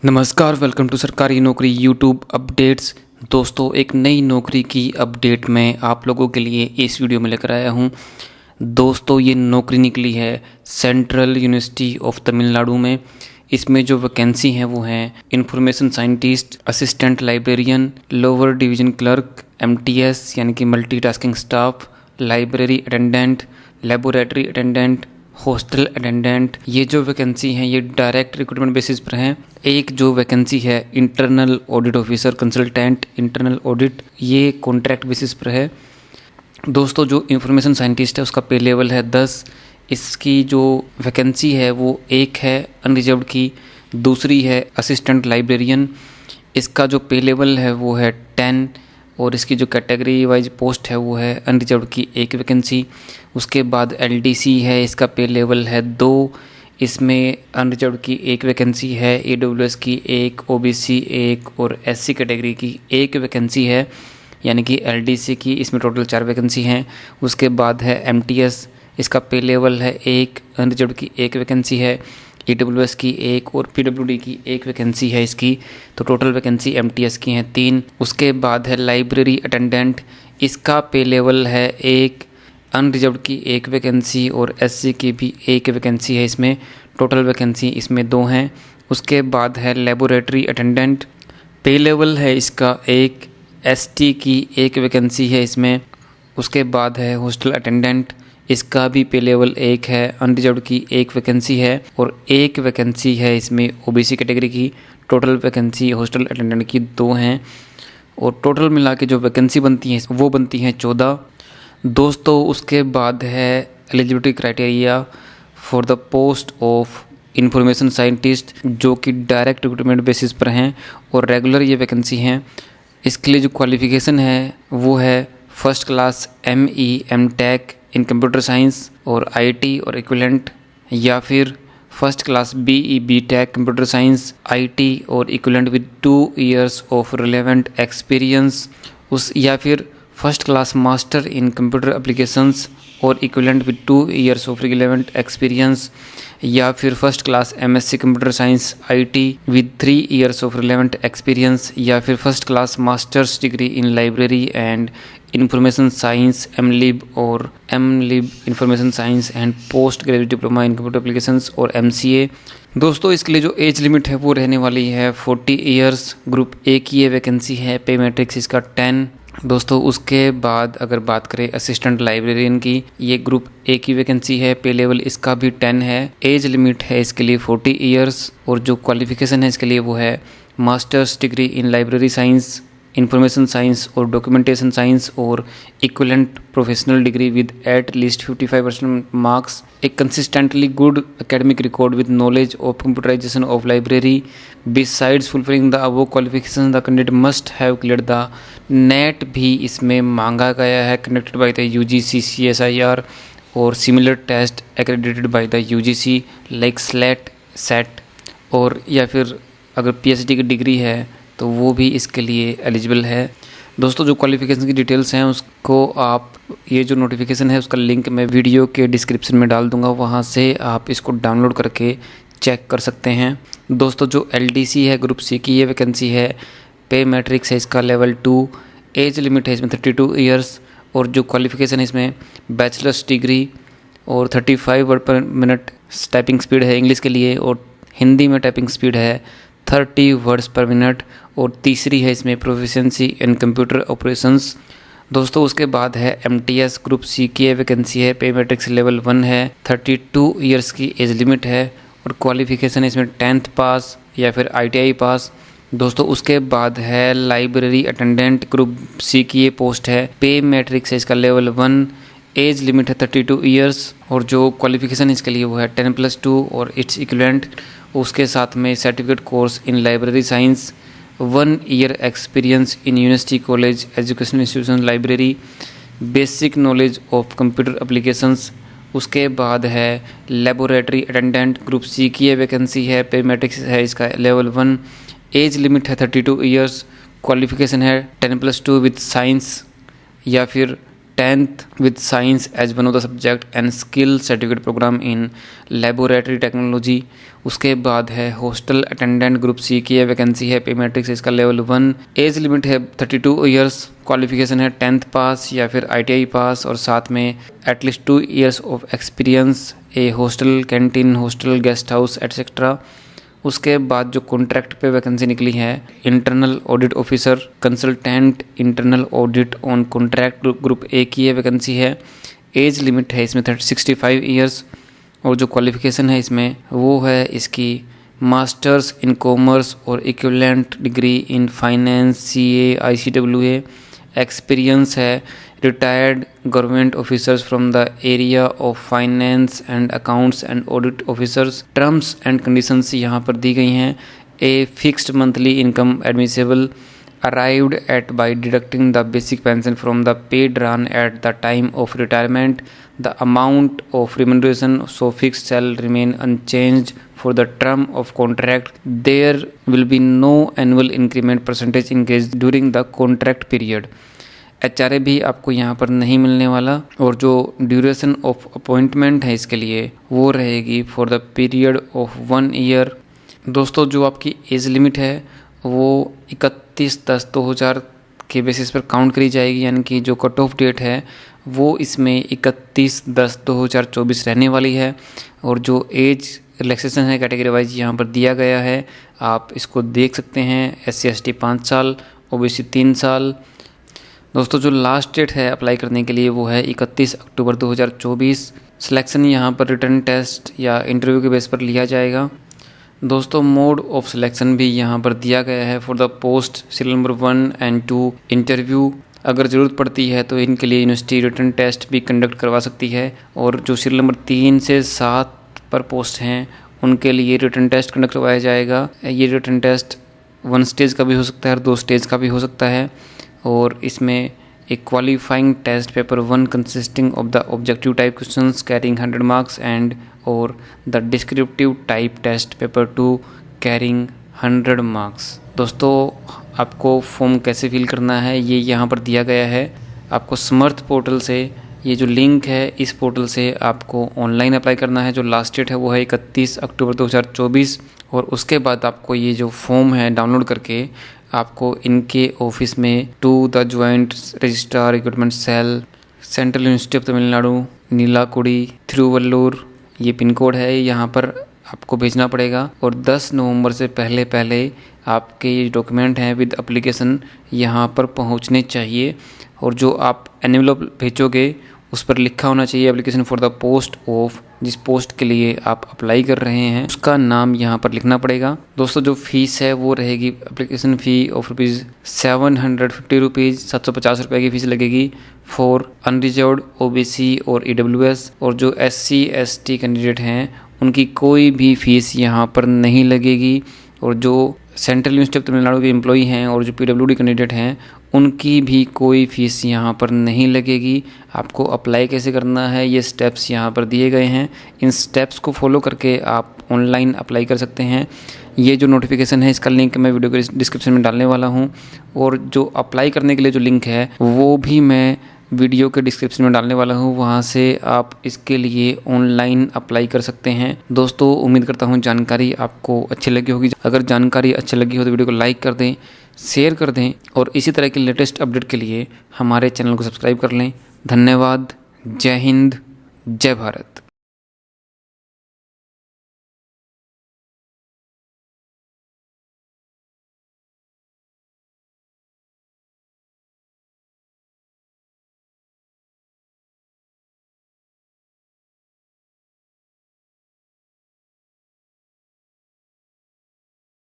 नमस्कार, welcome to सरकारी नौकरी यूट्यूब अपडेट्स। दोस्तों, एक नई नौकरी की अपडेट मैं आप लोगों के लिए इस वीडियो में लेकर आया हूं। दोस्तों, ये नौकरी निकली है सेंट्रल यूनिवर्सिटी ऑफ तमिलनाडु में। इसमें जो वैकेंसी हैं वो हैं information scientist, assistant librarian, lower division clerk, MTS यानी कि multitasking staff, library attendant, laboratory attendant, hostel attendant. ये जो वैकेंसी हैं ये डायरेक्ट रिक्रूटमेंट बेसिस पर हैं। एक जो वैकेंसी है internal audit officer consultant internal audit, ये कॉन्ट्रैक्ट बेसिस पर है। दोस्तों, जो इंफॉर्मेशन साइंटिस्ट है उसका पे लेवल है 10। इसकी जो वैकेंसी है वो एक है अनरिजर्व्ड की, दूसरी है असिस्टेंट लाइब्रेरियन। इसका जो पे लेवल है वो है 10 और इसकी जो कैटेगरी वाइज पोस्ट है वो है अनरिजर्व्ड की एक वैकेंसी। उसके बाद एलडीसी है, इसका पे लेवल है 2। इसमें अनरिजर्व्ड की एक वैकेंसी है, ईडब्ल्यूएस की एक, ओबीसी एक और एससी कैटेगरी की एक वैकेंसी है, यानी कि एलडीसी की इसमें टोटल 4 वैकेंसी हैं। उसके बाद है एमटीएस, इसका पे लेवल है 1, अनरिजर्व्ड की एक वैकेंसी है, ईडब्ल्यूएस की एक और पीडब्ल्यूडी की एक वैकेंसी है इसकी। तो टोटल वैकेंसी एमटीएस की हैं 3। उसके बाद है लाइब्रेरी अटेंडेंट, इसका पे लेवल है 1, अनरिजर्व्ड की एक वैकेंसी और एससी की भी एक वैकेंसी है इसमें। टोटल वैकेंसी इसमें 2 हैं। उसके बाद है लेबोरेटरी अटेंडेंट, पे लेवल है इसका 1, एसटी की एक वैकेंसी है इसमें। उसके बाद है हॉस्टल अटेंडेंट, इसका भी पे लेवल 1 है, अनरिजर्व्ड की एक वैकेंसी है और एक वैकेंसी है इसमें ओबीसी कैटेगरी की। टोटल वैकेंसी हॉस्टल अटेंडेंट की 2 हैं और टोटल मिला के जो वैकेंसी बनती हैं वो बनती हैं 14। दोस्तों, उसके बाद है eligibility criteria for the post of information scientist, जो कि डायरेक्ट रिक्रूटमेंट बेसिस पर हैं और रेगुलर ये वैकेंसी हैं। इसके लिए जो क्वालिफ़िकेशन है वो है first class ME M.Tech in computer science और IT और इक्विवेलेंट, या फिर first class BE B.Tech computer science IT और equivalent with 2 years of relevant experience, या फिर first class master in computer applications और equivalent with 2 years of relevant experience, या फिर first class MSc computer science IT with 3 years of relevant experience, या फिर first class masters degree in library and information science MLib और MLib information science and post graduate diploma in computer applications और MCA। दोस्तों, इसके लिए जो age limit है वो रहने वाली है 40 years। ग्रुप A की ये वैकेंसी है, पे मैट्रिक्स इसका 10। दोस्तों, उसके बाद अगर बात करें असिस्टेंट लाइब्रेरियन की, ये ग्रुप A की वैकेंसी है, पे लेवल इसका भी 10 है, एज लिमिट है इसके लिए 40 years और जो क्वालिफिकेशन है इसके लिए वो है masters degree in library science, information science और डॉक्यूमेंटेशन साइंस और equivalent professional degree with at least 55% marks, a consistently good academic record with knowledge of computerization of library. Besides fulfilling the above qualification the candidate must have clear the NET भी इसमें मांगा गया है, conducted by the UGC CSIR और similar test accredited by the UGC like SLET SET, और या फिर अगर PhD की डिग्री है तो वो भी इसके लिए एलिजिबल है। दोस्तों, जो क्वालिफ़िकेशन की डिटेल्स हैं उसको आप, ये जो नोटिफिकेशन है उसका लिंक मैं वीडियो के डिस्क्रिप्शन में डाल दूंगा, वहाँ से आप इसको डाउनलोड करके चेक कर सकते हैं। दोस्तों, जो LDC है ग्रुप C की ये वैकेंसी है, पे मैट्रिक्स है इसका लेवल 2, एज लिमिट है इसमें 32 years और जो क्वालिफ़िकेशन है इसमें बैचलर्स डिग्री और 35 वर्ड पर मिनट टाइपिंग स्पीड है इंग्लिश के लिए, और हिंदी में टाइपिंग स्पीड है 30 वर्ड्स पर मिनट, और तीसरी है इसमें प्रोफिशिएंसी इन कंप्यूटर ऑपरेशंस। दोस्तों, उसके बाद है MTS ग्रुप C की वैकेंसी है, पे मैट्रिक्स लेवल 1 है, 32 years की एज लिमिट है और क्वालिफिकेशन इसमें 10th पास या फिर ITI पास। दोस्तों, उसके बाद है लाइब्रेरी अटेंडेंट ग्रुप C की ये पोस्ट है, पे मैट्रिक्स है इसका लेवल 1, एज लिमिट है 32 years और जो क्वालिफिकेशन इसके लिए वो है 10+2 और इट्स इक्विवेलेंट। उसके साथ में certificate course in library science, 1 year experience in university college educational institution library, basic knowledge of computer applications. उसके बाद है लेबोरेटरी अटेंडेंट ग्रुप C की ये वैकेंसी है, पे मैट्रिक्स है इसका लेवल 1, एज लिमिट है 32 years, क्वालिफिकेशन है 10+2 विद साइंस या फिर 10th with science as one of the subject and skill certificate program in laboratory technology। उसके बाद है हॉस्टल अटेंडेंट ग्रुप सी की वैकेंसी है, पे मैट्रिक्स इसका लेवल 1। एज लिमिट है 32 ईयर्स, क्वालिफिकेशन है 10th पास या फिर ITI पास और साथ में at least 2 years of experience, A hostel canteen, hostel guest house etcetera. उसके बाद जो कॉन्ट्रैक्ट पे वैकेंसी निकली है internal audit officer consultant internal audit on contract group A की ये वैकेंसी है। एज लिमिट है इसमें 65 ईयर्स और जो क्वालिफ़िकेशन है इसमें वो है इसकी मास्टर्स इन कॉमर्स और equivalent degree in finance CA ICWA। Experience है retired government officers from the area of finance and accounts and audit officers. Terms and conditions यहाँ पर दी गई हैं। A fixed monthly income admissible arrived at by deducting the basic pension from the pay drawn at the time of retirement. The amount of remuneration so fixed shall remain unchanged for the term of contract. There will be no annual increment percentage increase during the contract period. HRA भी आपको यहाँ पर नहीं मिलने वाला और जो duration of appointment है इसके लिए वो रहेगी for the period of 1 year. दोस्तों जो आपकी एज लिमिट है वो 31/10/2000 के बेसिस पर काउंट करी जाएगी, यानी कि जो कट ऑफ डेट है वो इसमें 31/10/2024 रहने वाली है। और जो एज रिलैक्सेशन है कैटेगरी वाइज यहाँ पर दिया गया है, आप इसको देख सकते हैं। SC ST 5 साल, OBC 3 साल। दोस्तों जो लास्ट डेट है अप्लाई करने के लिए वो है 31 अक्टूबर 2024। सिलेक्शन यहाँ पर रिटर्न टेस्ट या इंटरव्यू के बेस पर लिया जाएगा। दोस्तों मोड ऑफ सिलेक्शन भी यहाँ पर दिया गया है for the post serial number 1 and 2 interview. अगर ज़रूरत पड़ती है तो इनके लिए यूनिवर्सिटी रिटर्न टेस्ट भी कंडक्ट करवा सकती है। और जो सीरियल नंबर 3 से 7 पर पोस्ट हैं उनके लिए रिटर्न टेस्ट कंडक्ट करवाया जाएगा। ये रिटर्न टेस्ट 1 स्टेज का भी हो सकता है और 2 स्टेज का भी हो सकता है। और इसमें एक qualifying test paper 1 consisting of the objective type questions carrying 100 marks and और the descriptive type test paper 2 carrying 100 marks. दोस्तों आपको फॉर्म कैसे फिल करना है ये यहाँ पर दिया गया है। आपको समर्थ पोर्टल से ये जो लिंक है इस पोर्टल से आपको ऑनलाइन अप्लाई करना है। जो लास्ट डेट है वो है 31 अक्टूबर 2024 और उसके बाद आपको ये जो फॉर्म है डाउनलोड करके आपको इनके ऑफिस में to the joint registrar recruitment cell central university of Tamil Nadu Neelakudi Thiruvallur, ये पिन कोड है, यहाँ पर आपको भेजना पड़ेगा। और 10 नवंबर से पहले आपके ये डॉक्यूमेंट हैं विद एप्लीकेशन यहाँ पर पहुँचने चाहिए। और जो आप एनवेलप भेजोगे उस पर लिखा होना चाहिए application for the post of, जिस पोस्ट के लिए आप अप्लाई कर रहे हैं उसका नाम यहाँ पर लिखना पड़ेगा। दोस्तों जो फीस है वो रहेगी एप्लीकेशन फ़ी ऑफ ₹750 750 रुपये की फ़ीस लगेगी फॉर अनरिजर्व्ड OBC और EWS। और जो SC ST कैंडिडेट हैं उनकी कोई भी फ़ीस यहाँ पर नहीं लगेगी। और जो सेंट्रल यूनिवर्सिटी ऑफ तमिलनाडु के एम्प्लॉई हैं और जो PWD कैंडिडेट हैं उनकी भी कोई फ़ीस यहाँ पर नहीं लगेगी। आपको अप्लाई कैसे करना है ये स्टेप्स यहाँ पर दिए गए हैं। इन स्टेप्स को फॉलो करके आप ऑनलाइन अप्लाई कर सकते हैं। ये जो नोटिफिकेशन है इसका लिंक मैं वीडियो के डिस्क्रिप्शन में डालने वाला हूँ और जो अप्लाई करने के लिए जो लिंक है वो भी मैं वीडियो के डिस्क्रिप्शन में डालने वाला हूँ, वहाँ से आप इसके लिए ऑनलाइन अप्लाई कर सकते हैं। दोस्तों उम्मीद करता हूँ जानकारी आपको अच्छी लगी होगी। अगर जानकारी अच्छी लगी हो तो वीडियो को लाइक कर दें, शेयर कर दें और इसी तरह की लेटेस्ट अपडेट के लिए हमारे चैनल को सब्सक्राइब कर लें। धन्यवाद। जय हिंद, जय भारत।